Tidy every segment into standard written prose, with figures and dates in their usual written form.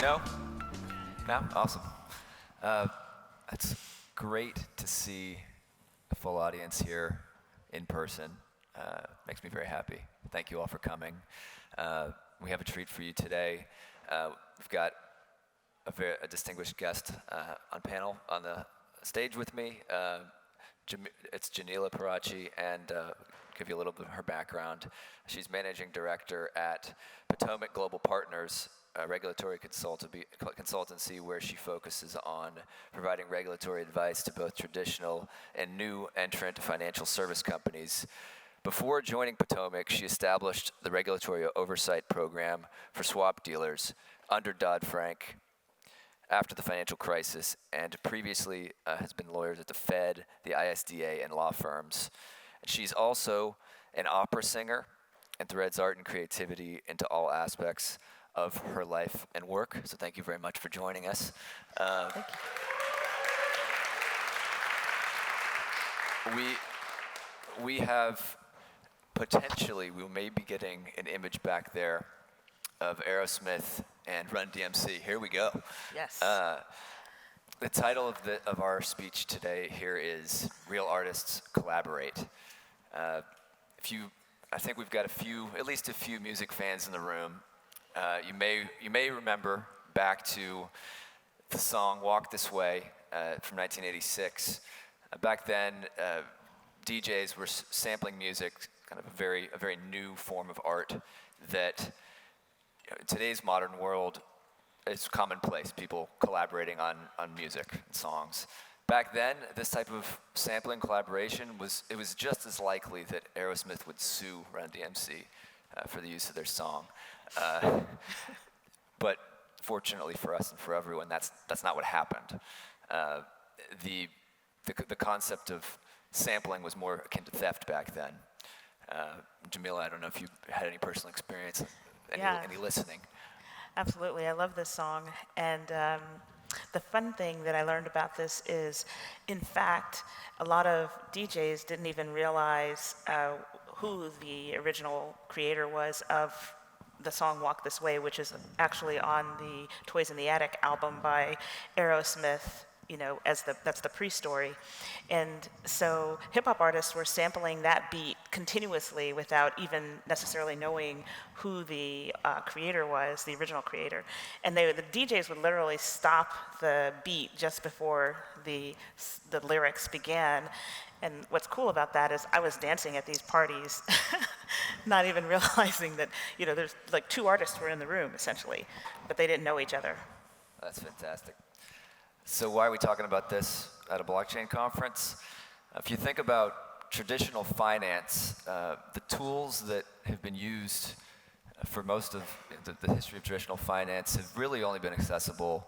No? No? Awesome. It's great to see a full audience here in person. Makes me very happy. Thank you all for coming. We have a treat for you today. We've got a distinguished guest on the stage with me. It's Jamila Piracci, and give you a little bit of her background. She's managing director at Patomak Global Partners, a regulatory consultancy where she focuses on providing regulatory advice to both traditional and new entrant financial service companies. Before joining Patomak, she established the regulatory oversight program for swap dealers under Dodd-Frank after the financial crisis, and previously has been lawyers at the Fed, the ISDA, and law firms. And she's also an opera singer and threads art and creativity into all aspects of her life and work. So thank you very much for joining us. Thank you. We have potentially, we may be getting an image back there of Aerosmith and Run DMC. Here we go. Yes. The title of our speech today here is "Real Artists Collaborate." I think we've got at least a few music fans in the room. You may remember back to the song "Walk This Way" from 1986. Back then, DJs were sampling music, kind of a very new form of art that in today's modern world is commonplace. People collaborating on music and songs. Back then, this type of sampling collaboration was just as likely that Aerosmith would sue Run DMC for the use of their song. But fortunately for us and for everyone, that's not what happened. The concept of sampling was more akin to theft back then. Jamila, I don't know if you had any personal experience, any listening. Absolutely, I love this song, and the fun thing that I learned about this is, in fact, a lot of DJs didn't even realize who the original creator was of the song "Walk This Way," which is actually on the Toys in the Attic album by Aerosmith, that's the pre-story. And so hip-hop artists were sampling that beat continuously without even necessarily knowing who the creator was, the original creator. And the DJs would literally stop the beat just before the lyrics began. And what's cool about that is I was dancing at these parties, not even realizing that, there's like two artists were in the room, essentially, but they didn't know each other. That's fantastic. So why are we talking about this at a blockchain conference? If you think about traditional finance, the tools that have been used for most of the history of traditional finance have really only been accessible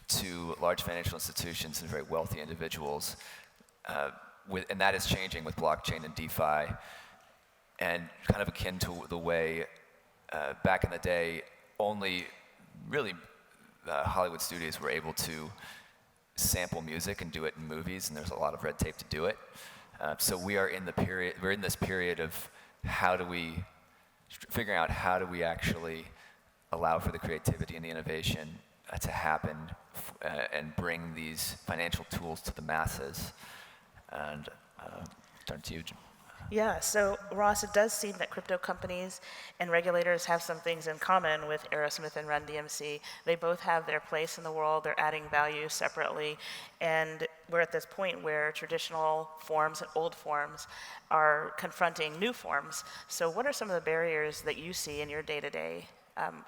to large financial institutions and very wealthy individuals. And that is changing with blockchain and DeFi, and kind of akin to the way back in the day, only really Hollywood studios were able to sample music and do it in movies, and there's a lot of red tape to do it. So we're in this period of figuring out how do we actually allow for the creativity and the innovation to happen and bring these financial tools to the masses. And turn to you, Jim. Yeah, so Ross, it does seem that crypto companies and regulators have some things in common with Aerosmith and Run DMC. They both have their place in the world, they're adding value separately, and we're at this point where traditional forms and old forms are confronting new forms. So what are some of the barriers that you see in your day-to-day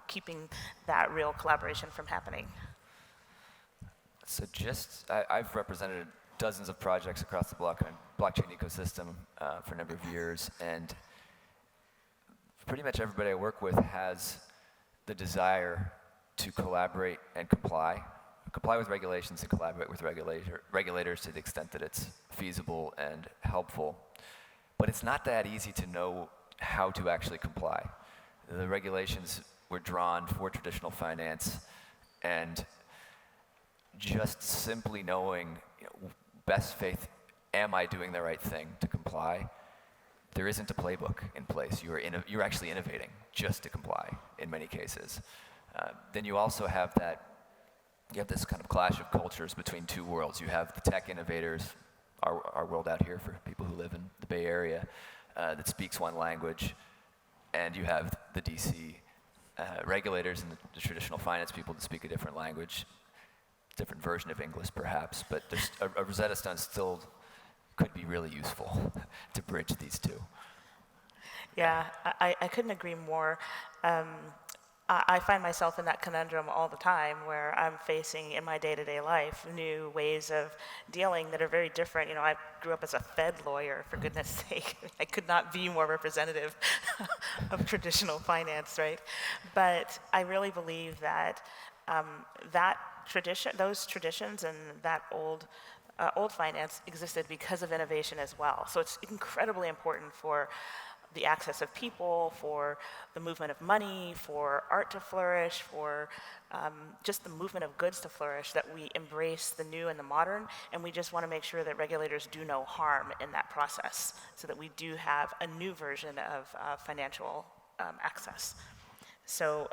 keeping that real collaboration from happening? So I've represented dozens of projects across the blockchain ecosystem for a number of years, and pretty much everybody I work with has the desire to collaborate and comply with regulations and collaborate with regulators to the extent that it's feasible and helpful. But it's not that easy to know how to actually comply. The regulations were drawn for traditional finance, and just simply knowing, best faith, am I doing the right thing to comply? There isn't a playbook in place. You're actually innovating just to comply in many cases. Then you also have this kind of clash of cultures between two worlds. You have the tech innovators, our world out here for people who live in the Bay Area, that speaks one language, and you have the DC regulators and the traditional finance people that speak a different language, different version of English perhaps, but there's a Rosetta Stone still could be really useful to bridge these two. Yeah, I couldn't agree more. I find myself in that conundrum all the time where I'm facing in my day-to-day life new ways of dealing that are very different. You know, I grew up as a Fed lawyer, for goodness sake. I could not be more representative of traditional finance, right? But I really believe that those traditions and that old finance existed because of innovation as well. So it's incredibly important for the access of people, for the movement of money, for art to flourish, for just the movement of goods to flourish, that we embrace the new and the modern, and we just want to make sure that regulators do no harm in that process, so that we do have a new version of financial access. So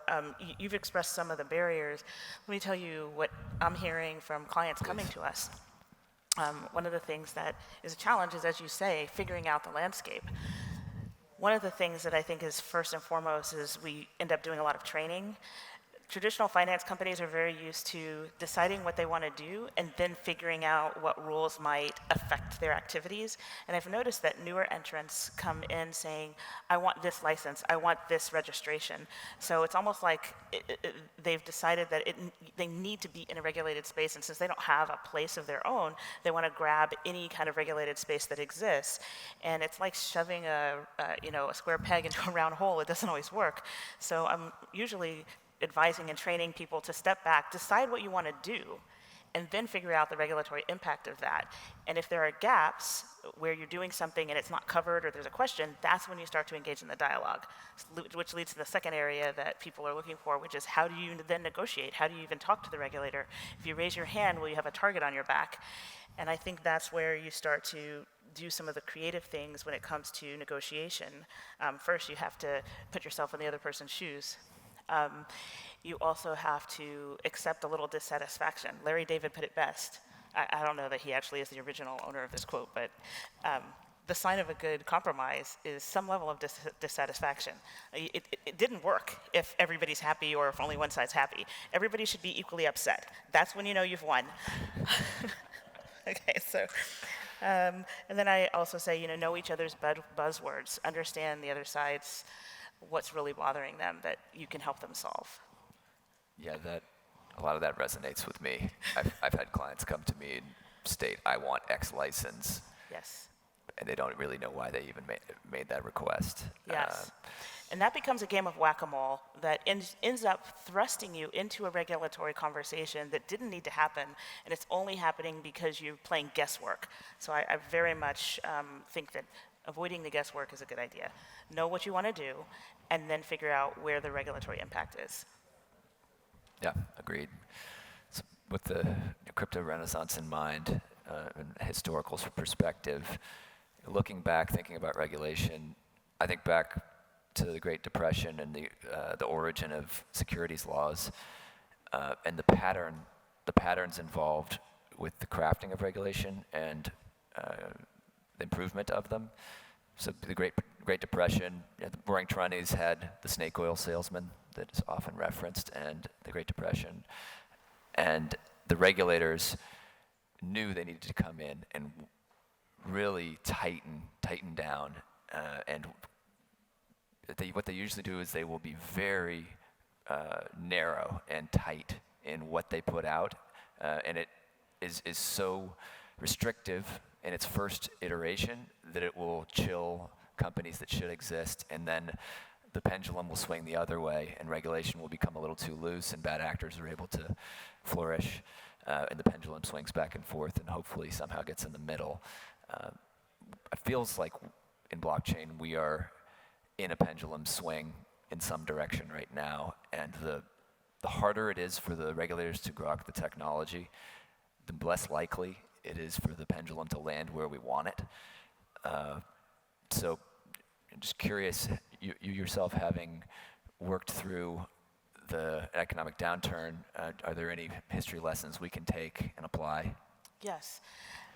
you've expressed some of the barriers. Let me tell you what I'm hearing from clients coming to us. One of the things that is a challenge is, as you say, figuring out the landscape. One of the things that I think is first and foremost is we end up doing a lot of training. Traditional finance companies are very used to deciding what they want to do and then figuring out what rules might affect their activities. And I've noticed that newer entrants come in saying, I want this license, I want this registration. So it's almost like they've decided that they need to be in a regulated space, and since they don't have a place of their own, they want to grab any kind of regulated space that exists. And it's like shoving a square peg into a round hole. It doesn't always work. So I'm usually advising and training people to step back, decide what you want to do, and then figure out the regulatory impact of that. And if there are gaps where you're doing something and it's not covered or there's a question, that's when you start to engage in the dialogue, which leads to the second area that people are looking for, which is how do you then negotiate? How do you even talk to the regulator? If you raise your hand, will you have a target on your back? And I think that's where you start to do some of the creative things when it comes to negotiation. First, you have to put yourself in the other person's shoes. You also have to accept a little dissatisfaction. Larry David put it best. I don't know that he actually is the original owner of this quote, but the sign of a good compromise is some level of dissatisfaction. It didn't work if everybody's happy or if only one side's happy. Everybody should be equally upset. That's when you know you've won. Okay, so, and then I also say, know each other's buzzwords, understand the other side's what's really bothering them that you can help them solve. Yeah, a lot of that resonates with me. I've had clients come to me and state, I want X license. Yes. And they don't really know why they even made that request. Yes. And that becomes a game of whack-a-mole that ends up thrusting you into a regulatory conversation that didn't need to happen, and it's only happening because you're playing guesswork. So I very much think that avoiding the guesswork is a good idea. Know what you want to do, and then figure out where the regulatory impact is. Yeah, agreed. So with the crypto renaissance in mind, and historical perspective, looking back, thinking about regulation, I think back to the Great Depression and the origin of securities laws, and the patterns involved with the crafting of regulation and the improvement of them. So the Great Depression, the Roaring Twenties had the snake oil salesman that is often referenced, and the Great Depression. And the regulators knew they needed to come in and really tighten down. And what they usually do is they will be very narrow and tight in what they put out. And it is so restrictive in its first iteration that it will chill companies that should exist, and then the pendulum will swing the other way and regulation will become a little too loose and bad actors are able to flourish, and the pendulum swings back and forth and hopefully somehow gets in the middle. It feels like in blockchain we are in a pendulum swing in some direction right now, and the harder it is for the regulators to grok the technology, the less likely it is for the pendulum to land where we want it. So I'm just curious, you yourself having worked through the economic downturn, are there any history lessons we can take and apply? Yes.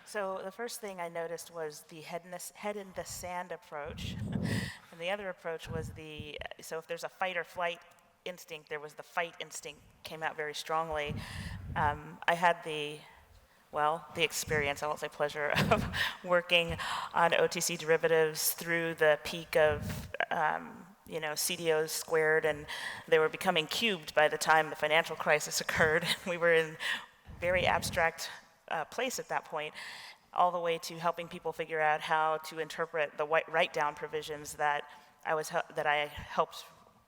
So the first thing I noticed was the head in the sand approach. And the other approach was so if there's a fight or flight instinct, there was the fight instinct came out very strongly. I had the experience, I won't say pleasure, of working on OTC derivatives through the peak of CDOs squared, and they were becoming cubed by the time the financial crisis occurred. We were in very abstract place at that point, all the way to helping people figure out how to interpret the write-down provisions that I helped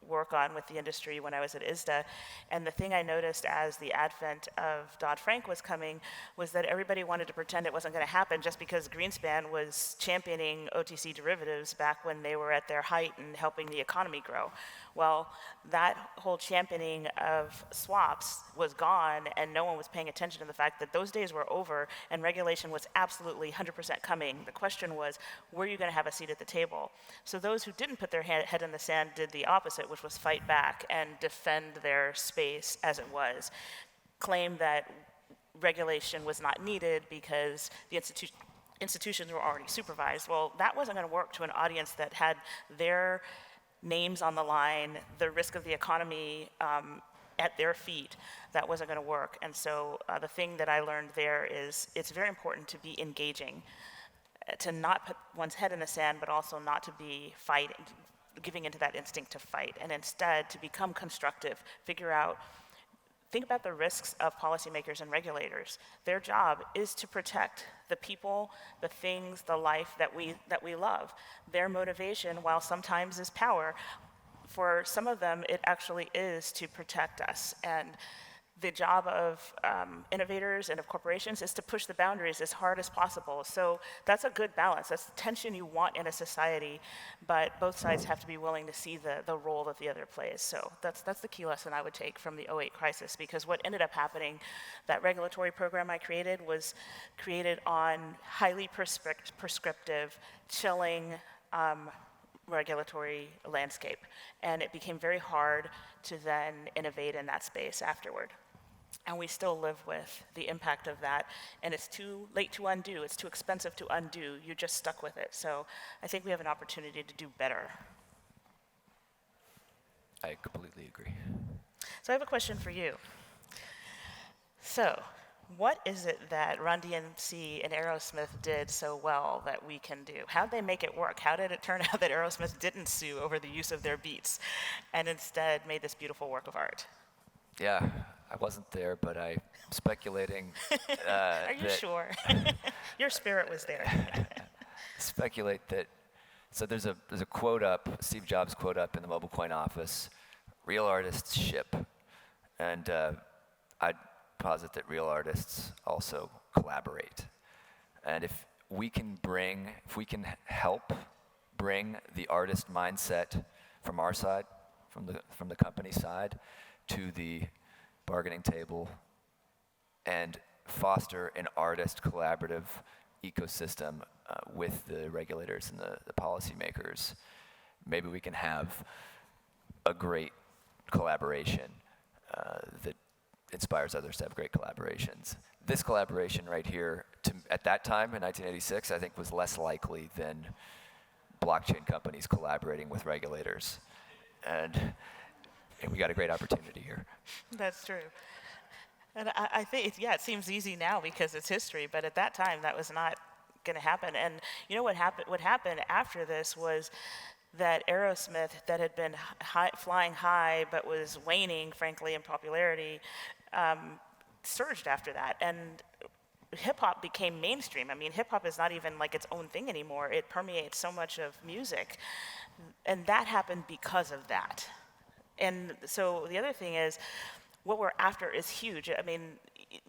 work on with the industry when I was at ISDA. And the thing I noticed as the advent of Dodd-Frank was coming was that everybody wanted to pretend it wasn't going to happen just because Greenspan was championing OTC derivatives back when they were at their height and helping the economy grow. Well, that whole championing of swaps was gone, and no one was paying attention to the fact that those days were over and regulation was absolutely 100% coming. The question was, were you going to have a seat at the table? So those who didn't put their head in the sand did the opposite, which was fight back and defend their space as it was, claim that regulation was not needed because the institutions were already supervised. Well, that wasn't going to work to an audience that had their names on the line, the risk of the economy at their feet. That wasn't going to work. And so the thing that I learned there is it's very important to be engaging, to not put one's head in the sand, but also not to be fighting, giving into that instinct to fight, and instead to become constructive, think about the risks of policymakers and regulators. Their job is to protect the people, the things, the life that we love. Their motivation, while sometimes is power, for some of them it actually is to protect us. And the job of innovators and of corporations is to push the boundaries as hard as possible. So that's a good balance. That's the tension you want in a society, but both sides have to be willing to see the role that the other plays. So that's the key lesson I would take from the '08 crisis, because what ended up happening, that regulatory program I created was created on highly prescriptive, chilling regulatory landscape. And it became very hard to then innovate in that space afterward. And we still live with the impact of that, and it's too late to undo. It's too expensive to undo. You're just stuck with it. So I think we have an opportunity to do better. I completely agree. So I have a question for you. So what is it that Run DMC and Aerosmith did so well that we can do? How did they make it work? How did it turn out that Aerosmith didn't sue over the use of their beats and instead made this beautiful work of art? Yeah, I wasn't there, but I'm speculating. Are you sure? Your spirit was there. Speculate that. So there's a quote up, Steve Jobs quote up in the MobileCoin office: "Real artists ship," and I'd posit that real artists also collaborate. And if we can help bring the artist mindset from our side, from the company side, to the bargaining table and foster an artist collaborative ecosystem with the regulators and the policymakers, maybe we can have a great collaboration that inspires others to have great collaborations. This collaboration right here, at that time in 1986, I think was less likely than blockchain companies collaborating with regulators. And we got a great opportunity here. That's true. And I think, it seems easy now because it's history, but at that time that was not going to happen. And you know what happened after this was that Aerosmith, that had been flying high but was waning, frankly, in popularity, surged after that. And hip-hop became mainstream. I mean, hip-hop is not even like its own thing anymore. It permeates so much of music. And that happened because of that. And so the other thing is, what we're after is huge. I mean,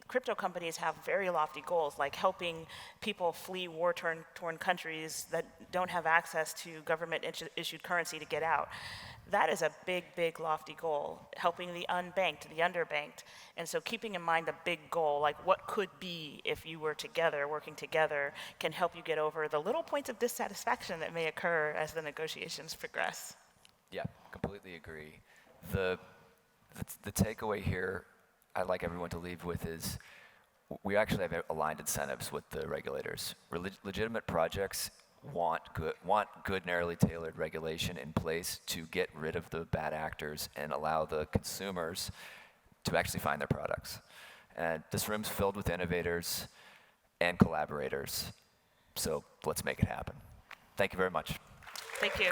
crypto companies have very lofty goals, like helping people flee war-torn countries that don't have access to government-issued currency to get out. That is a big, big, lofty goal, helping the unbanked, the underbanked. And so keeping in mind the big goal, like what could be if you were together, working together, can help you get over the little points of dissatisfaction that may occur as the negotiations progress. Yeah, completely agree. The the takeaway here I'd like everyone to leave with is we actually have aligned incentives with the regulators. Legitimate projects want good, narrowly tailored regulation in place to get rid of the bad actors and allow the consumers to actually find their products. And this room's filled with innovators and collaborators, so let's make it happen. Thank you very much. Thank you.